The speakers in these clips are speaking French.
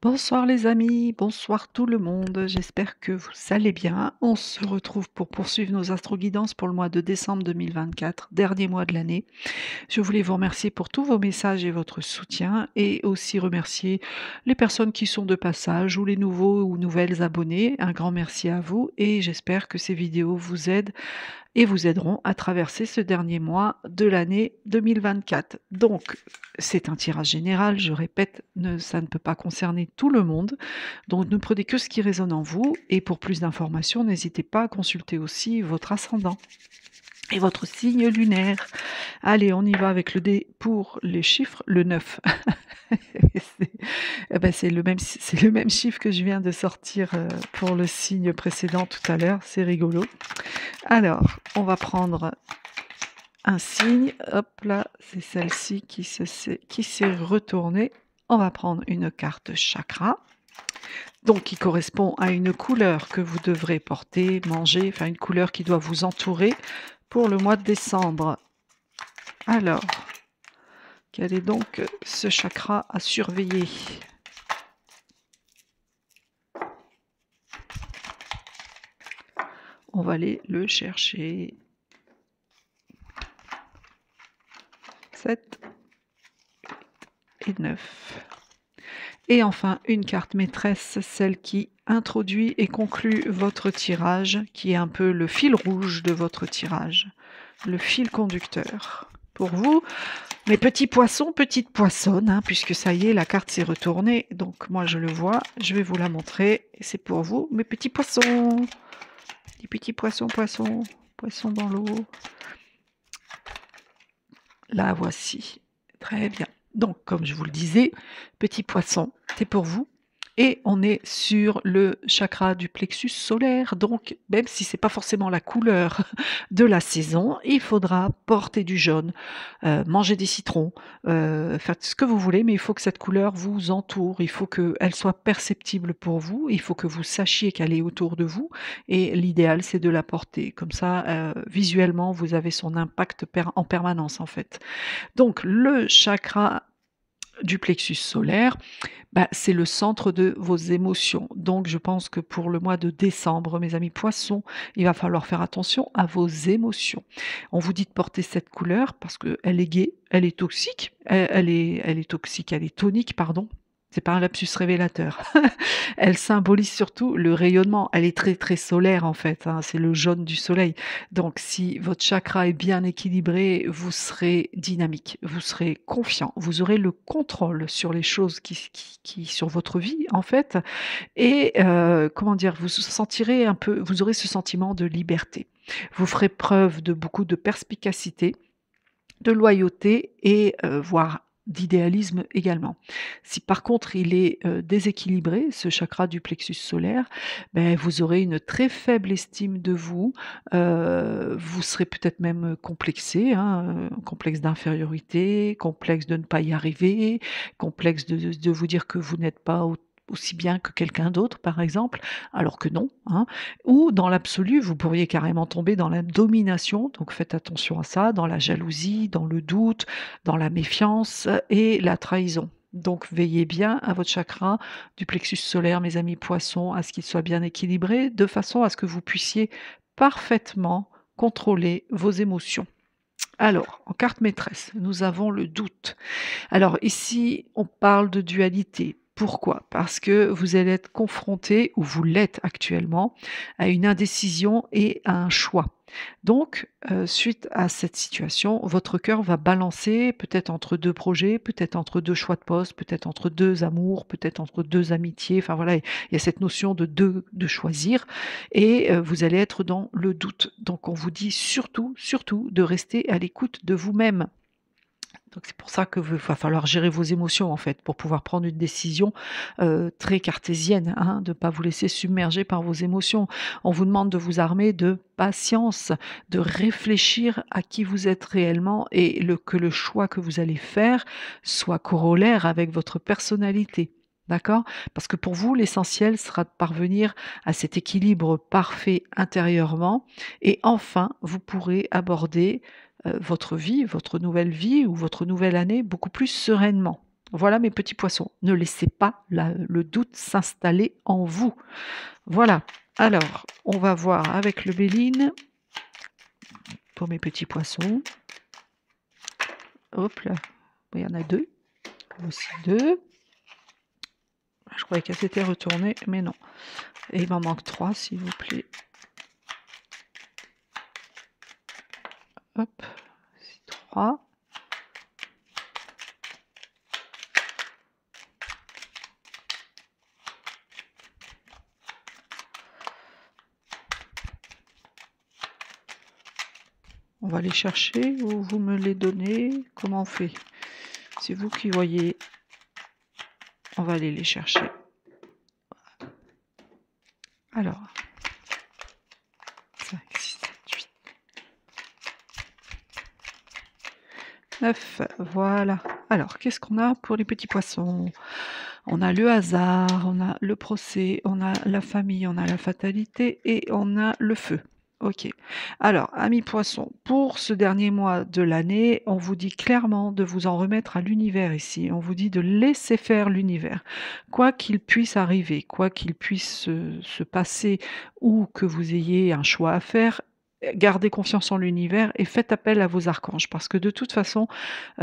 Bonsoir les amis, bonsoir tout le monde, j'espère que vous allez bien. On se retrouve pour poursuivre nos astroguidances pour le mois de décembre 2024, dernier mois de l'année. Je voulais vous remercier pour tous vos messages et votre soutien et aussi remercier les personnes qui sont de passage ou les nouveaux ou nouvelles abonnés. Un grand merci à vous et j'espère que ces vidéos vous aident et vous aideront à traverser ce dernier mois de l'année 2024. Donc, c'est un tirage général, je répète, ça ne peut pas concerner tout le monde, donc ne prenez que ce qui résonne en vous, et pour plus d'informations, n'hésitez pas à consulter aussi votre ascendant et votre signe lunaire. Allez, on y va avec le dé pour les chiffres, le 9. C'est le même chiffre que je viens de sortir pour le signe précédent tout à l'heure, c'est rigolo. Alors, on va prendre un signe, hop là, c'est celle-ci qui s'est retournée. On va prendre une carte chakra, donc qui correspond à une couleur que vous devrez porter, manger, enfin une couleur qui doit vous entourer pour le mois de décembre. Alors, quel est donc ce chakra à surveiller? On va aller le chercher. 7 et 9. Et enfin, une carte maîtresse, celle qui introduit et conclut votre tirage, qui est un peu le fil rouge de votre tirage, le fil conducteur. Pour vous, mes petits poissons, petites poissonnes, hein, puisque ça y est, la carte s'est retournée, donc moi je le vois, je vais vous la montrer, et c'est pour vous, mes petits poissons, les petits poissons, poissons dans l'eau. La voici, très bien. Donc, comme je vous le disais, petit poisson, c'est pour vous. Et on est sur le chakra du plexus solaire. Donc, même si c'est pas forcément la couleur de la saison, il faudra porter du jaune, manger des citrons, faire ce que vous voulez, mais il faut que cette couleur vous entoure. Il faut qu'elle soit perceptible pour vous. Il faut que vous sachiez qu'elle est autour de vous. Et l'idéal, c'est de la porter. Comme ça, visuellement, vous avez son impact en permanence, en fait. Donc, le chakra du plexus solaire, c'est le centre de vos émotions. Donc je pense que pour le mois de décembre, mes amis poissons, il va falloir faire attention à vos émotions. On vous dit de porter cette couleur parce qu'elle est gaie, elle est toxique, elle est toxique, elle est tonique, pardon. C'est pas un lapsus révélateur. Elle symbolise surtout le rayonnement. Elle est très, très solaire en fait, hein, c'est le jaune du soleil. Donc si votre chakra est bien équilibré, vous serez dynamique, vous serez confiant, vous aurez le contrôle sur les choses qui sur votre vie en fait et comment dire? Vous aurez ce sentiment de liberté. Vous ferez preuve de beaucoup de perspicacité, de loyauté et voire d'idéalisme également. Si par contre il est, déséquilibré, ce chakra du plexus solaire, vous aurez une très faible estime de vous, vous serez peut-être même complexé, hein, complexe d'infériorité, complexe de ne pas y arriver, complexe de vous dire que vous n'êtes pas aussi bien que quelqu'un d'autre par exemple, alors que non, hein. Ou dans l'absolu, vous pourriez carrément tomber dans la domination, donc faites attention à ça, dans la jalousie, dans le doute, dans la méfiance et la trahison. Donc veillez bien à votre chakra du plexus solaire, mes amis poissons, à ce qu'il soit bien équilibré, de façon à ce que vous puissiez parfaitement contrôler vos émotions. Alors, en carte maîtresse, nous avons le doute. Alors ici, on parle de dualité. Pourquoi? Parce que vous allez être confronté, ou vous l'êtes actuellement, à une indécision et à un choix. Donc, suite à cette situation, votre cœur va balancer peut-être entre 2 projets, peut-être entre 2 choix de poste, peut-être entre 2 amours, peut-être entre 2 amitiés, enfin voilà, il y a cette notion de choisir et vous allez être dans le doute. Donc on vous dit surtout, surtout de rester à l'écoute de vous-même. Donc c'est pour ça que va falloir gérer vos émotions en fait, pour pouvoir prendre une décision, très cartésienne, hein, de ne pas vous laisser submerger par vos émotions. On vous demande de vous armer de patience, de réfléchir à qui vous êtes réellement et que le choix que vous allez faire soit corollaire avec votre personnalité. D'accord? Parce que pour vous, l'essentiel sera de parvenir à cet équilibre parfait intérieurement et enfin, vous pourrez aborder votre vie, votre nouvelle vie ou votre nouvelle année beaucoup plus sereinement. Voilà mes petits poissons. Ne laissez pas le doute s'installer en vous. Voilà. Alors, on va voir avec le Béline pour mes petits poissons. Hop là. Il y en a deux. Aussi deux. Je croyais qu'elle s'était retournée, mais non. Et il m'en manque 3, s'il vous plaît. Hop. 3. On va les chercher ou vous me les donnez? Comment on fait? C'est vous qui voyez. On va aller les chercher. Alors. 5, 6, 7, 8. 9. Voilà. Alors, qu'est-ce qu'on a pour les petits poissons? On a le hasard, on a le procès, on a la famille, on a la fatalité et on a le feu. Ok. Alors, amis poissons, pour ce dernier mois de l'année, on vous dit clairement de vous en remettre à l'univers ici. On vous dit de laisser faire l'univers. Quoi qu'il puisse arriver, quoi qu'il puisse se passer ou que vous ayez un choix à faire, gardez confiance en l'univers et faites appel à vos archanges. Parce que de toute façon,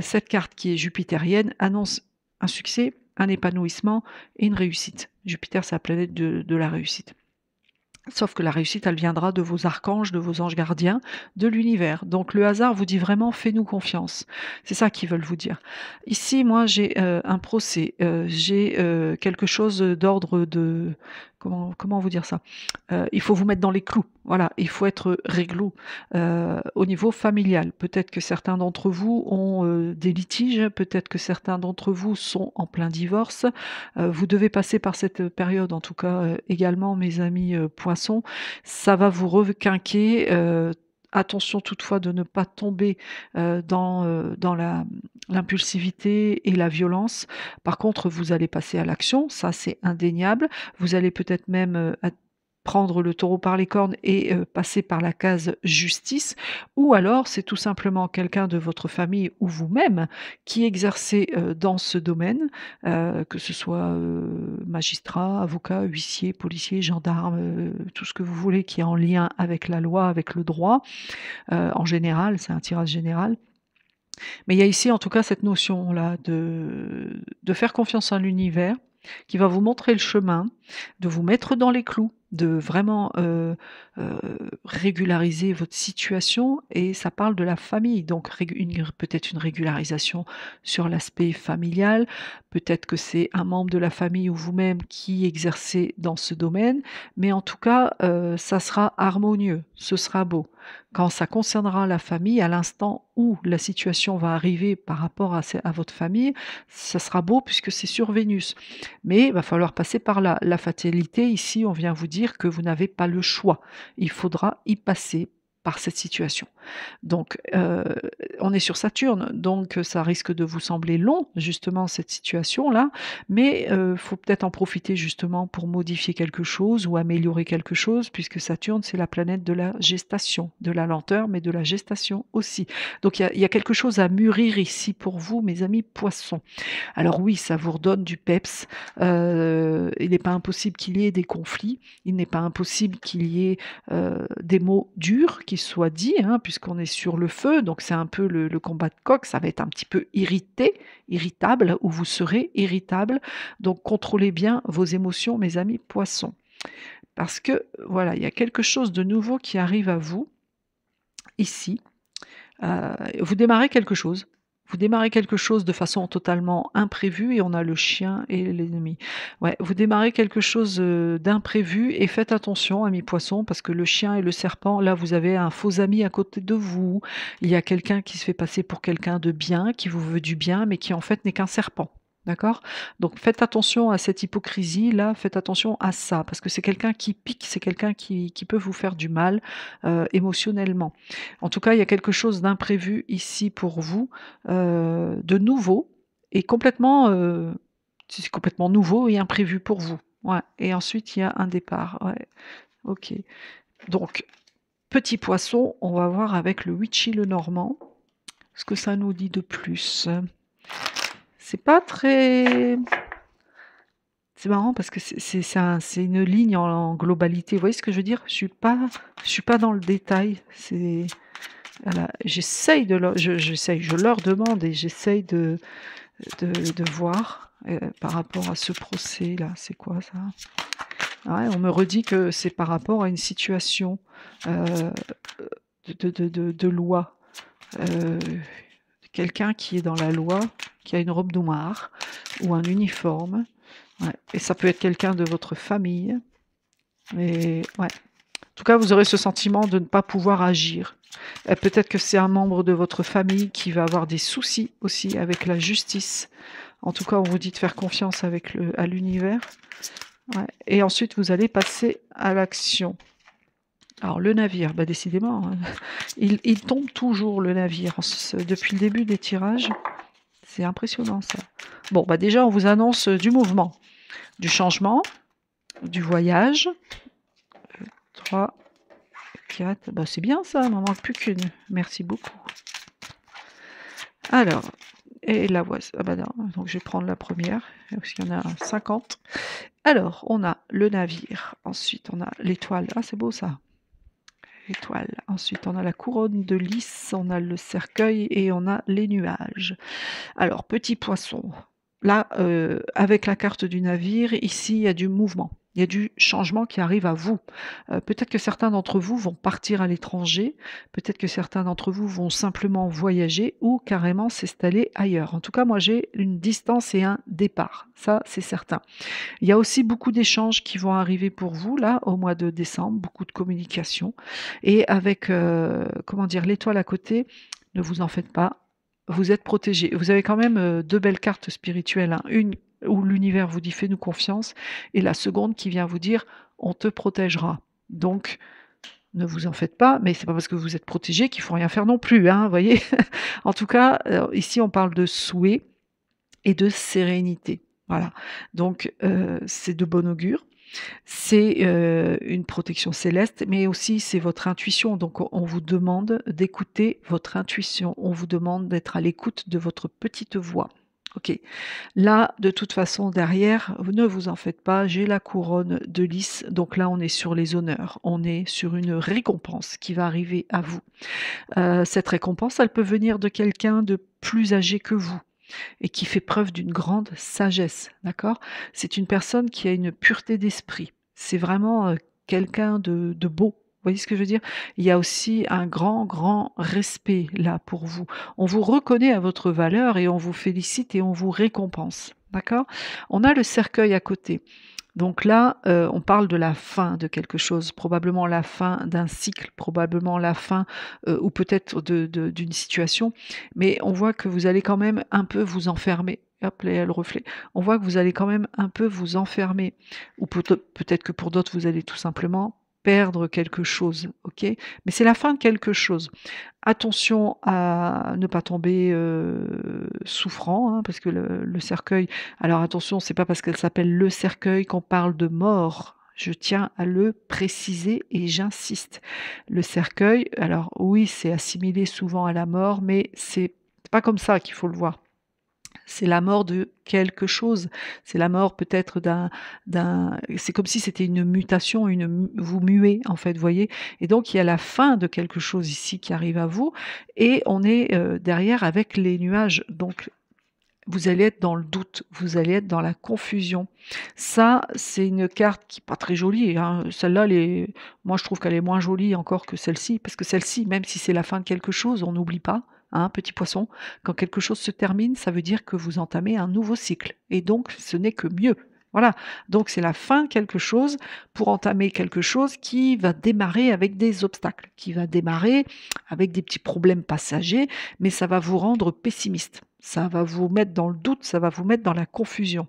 cette carte qui est jupitérienne annonce un succès, un épanouissement et une réussite. Jupiter, c'est la planète de la réussite. Sauf que la réussite, elle viendra de vos archanges, de vos anges gardiens, de l'univers. Donc le hasard vous dit vraiment, fais-nous confiance. C'est ça qu'ils veulent vous dire. Ici, moi, j'ai un procès, j'ai quelque chose d'ordre de... Comment vous dire ça? Il faut vous mettre dans les clous. Voilà, il faut être réglo au niveau familial. Peut-être que certains d'entre vous ont des litiges, peut-être que certains d'entre vous sont en plein divorce. Vous devez passer par cette période, en tout cas également, mes amis poissons. Ça va vous requinquer. Attention toutefois de ne pas tomber dans l'impulsivité et la violence. Par contre, vous allez passer à l'action, ça c'est indéniable. Vous allez peut-être même prendre le taureau par les cornes et passer par la case justice, ou alors c'est tout simplement quelqu'un de votre famille ou vous-même qui exercez dans ce domaine, que ce soit magistrat, avocat, huissier, policier, gendarme, tout ce que vous voulez qui est en lien avec la loi, avec le droit, en général, c'est un tirage général. Mais il y a ici en tout cas cette notion-là de faire confiance en l'univers qui va vous montrer le chemin, de vous mettre dans les clous, de vraiment régulariser votre situation, et ça parle de la famille, donc peut-être une régularisation sur l'aspect familial, peut-être que c'est un membre de la famille ou vous-même qui exercez dans ce domaine, mais en tout cas, ça sera harmonieux, ce sera beau. Quand ça concernera la famille, à l'instant où la situation va arriver par rapport à votre famille, ça sera beau puisque c'est sur Vénus. Mais il va falloir passer par là. La fatalité, ici, on vient vous dire que vous n'avez pas le choix. Il faudra y passer par cette situation. Donc, on est sur Saturne, donc ça risque de vous sembler long, justement, cette situation-là, mais faut peut-être en profiter justement pour modifier quelque chose ou améliorer quelque chose, puisque Saturne, c'est la planète de la gestation, de la lenteur, mais de la gestation aussi. Donc il y a quelque chose à mûrir ici pour vous, mes amis poissons. Alors oui, ça vous redonne du peps. Il n'est pas impossible qu'il y ait des conflits. Il n'est pas impossible qu'il y ait des mots durs qui soient dits, hein, puisqu'on est sur le feu. Donc c'est un peu le combat de coq. Ça va être un petit peu irritable, ou vous serez irritable. Donc contrôlez bien vos émotions, mes amis poissons. Parce que voilà, il y a quelque chose de nouveau qui arrive à vous ici. Vous démarrez quelque chose. Vous démarrez quelque chose de façon totalement imprévue, et on a le chien et l'ennemi. Ouais, vous démarrez quelque chose d'imprévu, et faites attention, amis poissons, parce que le chien et le serpent, là, vous avez un faux ami à côté de vous. Il y a quelqu'un qui se fait passer pour quelqu'un de bien, qui vous veut du bien, mais qui en fait n'est qu'un serpent. D'accord? Donc faites attention à cette hypocrisie-là, faites attention à ça, parce que c'est quelqu'un qui pique, c'est quelqu'un qui peut vous faire du mal émotionnellement. En tout cas, il y a quelque chose d'imprévu ici pour vous, de nouveau, et complètement, c'est complètement nouveau et imprévu pour vous. Ouais, et ensuite il y a un départ. Ouais, OK. Donc, petit poisson, on va voir avec le Witchy le Normand, ce que ça nous dit de plus. c'est pas très... C'est marrant parce que c'est une ligne en globalité. Vous voyez ce que je veux dire? Je suis pas dans le détail. C'est voilà, j'essaye de leur, j'essaye, je leur demande et j'essaye de voir par rapport à ce procès là. C'est quoi ça? Ouais, on me redit que c'est par rapport à une situation euh, de loi. Euh, Quelqu'un qui est dans la loi, qui a une robe noire ou un uniforme. Ouais. Et ça peut être quelqu'un de votre famille. Mais ouais. En tout cas, vous aurez ce sentiment de ne pas pouvoir agir. Peut-être que c'est un membre de votre famille qui va avoir des soucis aussi avec la justice. En tout cas, on vous dit de faire confiance à l'univers. Ouais. Et ensuite, vous allez passer à l'action. Alors, le navire, bah, décidément, hein, il tombe toujours, le navire, depuis le début des tirages. C'est impressionnant, ça. Bon, bah déjà, on vous annonce du mouvement, du changement, du voyage. 3, 4, bah c'est bien ça, il m'en manque plus qu'une. Merci beaucoup. Alors, et la voici. Ah bah non, donc je vais prendre la première, parce qu'il y en a 50. Alors, on a le navire, ensuite on a l'étoile. Ah, c'est beau ça. L'étoile. Ensuite, on a la couronne de lys, on a le cercueil et on a les nuages. Alors, petit poisson. Là, avec la carte du navire, ici, il y a du mouvement. Il y a du changement qui arrive à vous. Peut-être que certains d'entre vous vont partir à l'étranger, peut-être que certains d'entre vous vont simplement voyager ou carrément s'installer ailleurs. En tout cas, moi, j'ai une distance et un départ. Ça, c'est certain. Il y a aussi beaucoup d'échanges qui vont arriver pour vous, là, au mois de décembre, beaucoup de communication. Et avec, comment dire, l'étoile à côté, ne vous en faites pas, vous êtes protégés. Vous avez quand même 2 belles cartes spirituelles, hein. Une où l'univers vous dit: «Fais-nous confiance» et la seconde qui vient vous dire: «On te protégera». Donc ne vous en faites pas, mais c'est pas parce que vous êtes protégés qu'il faut rien faire non plus, hein, vous voyez? En tout cas, ici on parle de souhait et de sérénité. Voilà. Donc c'est de bon augure. C'est, une protection céleste, mais aussi c'est votre intuition. Donc on vous demande d'écouter votre intuition. On vous demande d'être à l'écoute de votre petite voix. OK. Là, de toute façon, derrière, ne vous en faites pas, j'ai la couronne de lys. Donc là, on est sur les honneurs. On est sur une récompense qui va arriver à vous. Cette récompense, elle peut venir de quelqu'un de plus âgé que vous et qui fait preuve d'une grande sagesse, d'accord? C'est une personne qui a une pureté d'esprit. C'est vraiment, quelqu'un de beau. Vous voyez ce que je veux dire? Il y a aussi un grand, grand respect là pour vous. On vous reconnaît à votre valeur et on vous félicite et on vous récompense, d'accord? On a le cercueil à côté. Donc là, on parle de la fin de quelque chose, probablement la fin d'un cycle, probablement la fin, ou peut-être d'une situation, mais on voit que vous allez quand même un peu vous enfermer. Hop là, il y a le reflet. On voit que vous allez quand même un peu vous enfermer ou peut-être que pour d'autres, vous allez tout simplement perdre quelque chose, OK? Mais c'est la fin de quelque chose. Attention à ne pas tomber, souffrant, hein, parce que le cercueil, alors attention, c'est pas parce qu'elle s'appelle le cercueil qu'on parle de mort. Je tiens à le préciser et j'insiste. Le cercueil, alors oui, c'est assimilé souvent à la mort, mais c'est pas comme ça qu'il faut le voir. C'est la mort de quelque chose. C'est la mort peut-être c'est comme si c'était une mutation, vous muez en fait, vous voyez? Et donc il y a la fin de quelque chose ici qui arrive à vous et on est, derrière avec les nuages. Donc vous allez être dans le doute, vous allez être dans la confusion. Ça, c'est une carte qui est pas très jolie, hein. Celle-là, moi je trouve qu'elle est moins jolie encore que celle-ci, parce que celle-ci, même si c'est la fin de quelque chose, on n'oublie pas, hein, petit poisson, quand quelque chose se termine, ça veut dire que vous entamez un nouveau cycle et donc ce n'est que mieux. Voilà, donc c'est la fin de quelque chose pour entamer quelque chose qui va démarrer avec des obstacles, qui va démarrer avec des petits problèmes passagers, mais ça va vous rendre pessimiste. Ça va vous mettre dans le doute, ça va vous mettre dans la confusion.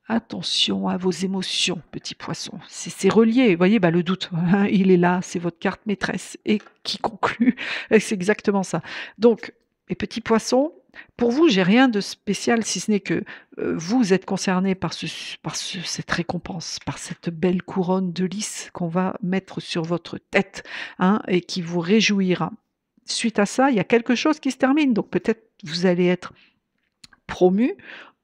Attention à vos émotions, petit poisson. C'est relié, vous voyez, bah, le doute, hein, il est là, c'est votre carte maîtresse et qui conclut, et c'est exactement ça. Donc, mes petits poissons, pour vous, j'ai rien de spécial si ce n'est que vous êtes concernés par cette récompense, par cette belle couronne de lys qu'on va mettre sur votre tête, hein, et qui vous réjouira. Suite à ça, il y a quelque chose qui se termine, donc peut-être vous allez être promu,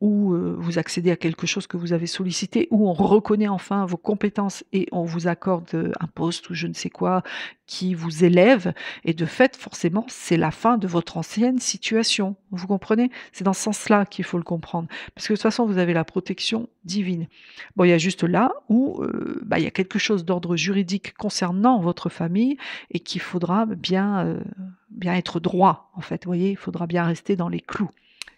ou vous accédez à quelque chose que vous avez sollicité, ou on reconnaît enfin vos compétences et on vous accorde, un poste ou je ne sais quoi qui vous élève et de fait, forcément, c'est la fin de votre ancienne situation. Vous comprenez? C'est dans ce sens-là qu'il faut le comprendre. Parce que de toute façon, vous avez la protection divine. Bon, il y a juste là où, il y a quelque chose d'ordre juridique concernant votre famille et qu'il faudra bien être droit, en fait, vous voyez? Il faudra bien rester dans les clous.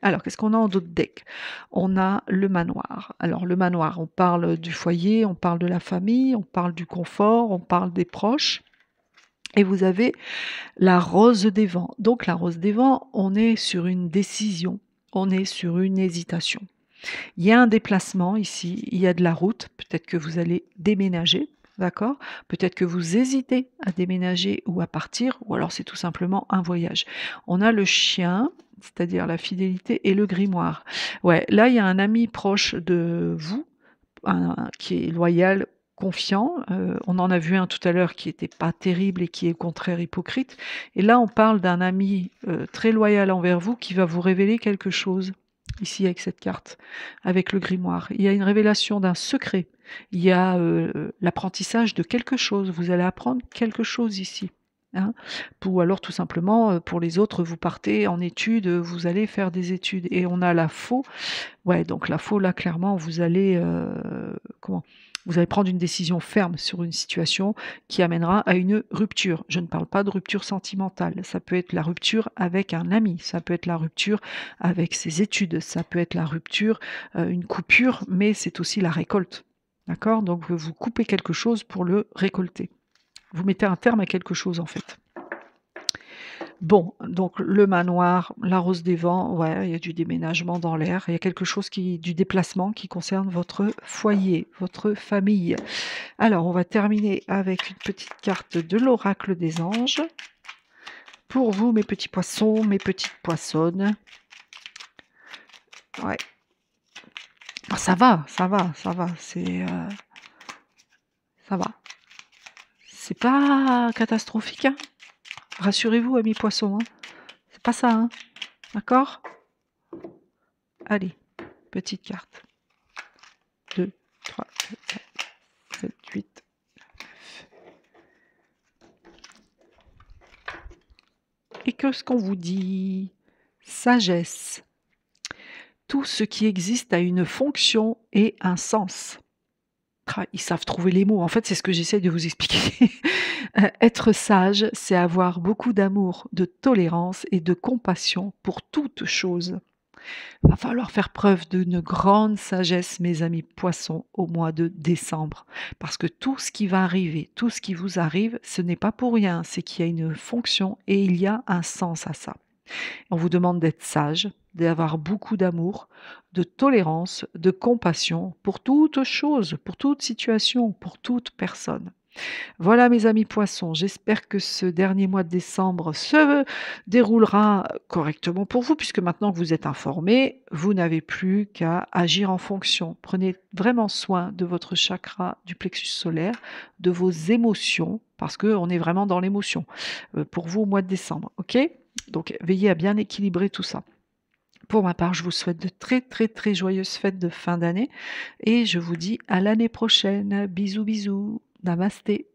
Alors, qu'est-ce qu'on a en d'autres decks? On a le manoir. Alors, le manoir, on parle du foyer, on parle de la famille, on parle du confort, on parle des proches. Et vous avez la rose des vents. Donc, la rose des vents, on est sur une décision, on est sur une hésitation. Il y a un déplacement ici, il y a de la route, peut-être que vous allez déménager, d'accord? Peut-être que vous hésitez à déménager ou à partir, ou alors c'est tout simplement un voyage. On a le chien, c'est-à-dire la fidélité et le grimoire. Ouais, là il y a un ami proche de vous, qui est loyal, confiant. On en a vu un tout à l'heure qui était pas terrible et qui est au contraire hypocrite. Et là on parle d'un ami très loyal envers vous qui va vous révéler quelque chose ici avec cette carte, avec le grimoire. Il y a une révélation d'un secret. Il y a l'apprentissage de quelque chose. Vous allez apprendre quelque chose ici. Hein. Ou alors tout simplement, pour les autres, vous partez en études, vous allez faire des études. Et on a la faux. Ouais, donc la faux, là, clairement, vous allez, comment? Vous allez prendre une décision ferme sur une situation qui amènera à une rupture. Je ne parle pas de rupture sentimentale. Ça peut être la rupture avec un ami, ça peut être la rupture avec ses études, ça peut être la rupture, une coupure, mais c'est aussi la récolte. D'accord? Donc vous coupez quelque chose pour le récolter. Vous mettez un terme à quelque chose en fait. Bon, donc le manoir, la rose des vents, ouais, il y a du déménagement dans l'air, il y a quelque chose du déplacement qui concerne votre foyer, votre famille. Alors, on va terminer avec une petite carte de l'oracle des anges. Pour vous, mes petits poissons, mes petites poissonnes. Ouais. Ah, ça va, ça va, ça va, ça va. C'est pas catastrophique, hein. Rassurez-vous, amis poissons, hein. C'est pas ça, hein. D'accord? Allez, petite carte. 2, 3, 4, 7, 8, 9. Et qu'est-ce qu'on vous dit? Sagesse. Tout ce qui existe a une fonction et un sens. Ils savent trouver les mots. En fait, c'est ce que j'essaie de vous expliquer. Être sage, c'est avoir beaucoup d'amour, de tolérance et de compassion pour toute chose. Va falloir faire preuve d'une grande sagesse, mes amis poissons, au mois de décembre. Parce que tout ce qui va arriver, tout ce qui vous arrive, ce n'est pas pour rien, c'est qu'il y a une fonction et il y a un sens à ça. On vous demande d'être sage, d'avoir beaucoup d'amour, de tolérance, de compassion pour toute chose, pour toute situation, pour toute personne. Voilà mes amis poissons, j'espère que ce dernier mois de décembre se déroulera correctement pour vous, puisque maintenant que vous êtes informés, vous n'avez plus qu'à agir en fonction. Prenez vraiment soin de votre chakra du plexus solaire, de vos émotions, parce qu'on est vraiment dans l'émotion, pour vous au mois de décembre, ok? Donc veillez à bien équilibrer tout ça. Pour ma part, je vous souhaite de très très très joyeuses fêtes de fin d'année et je vous dis à l'année prochaine. Bisous bisous. Namasté.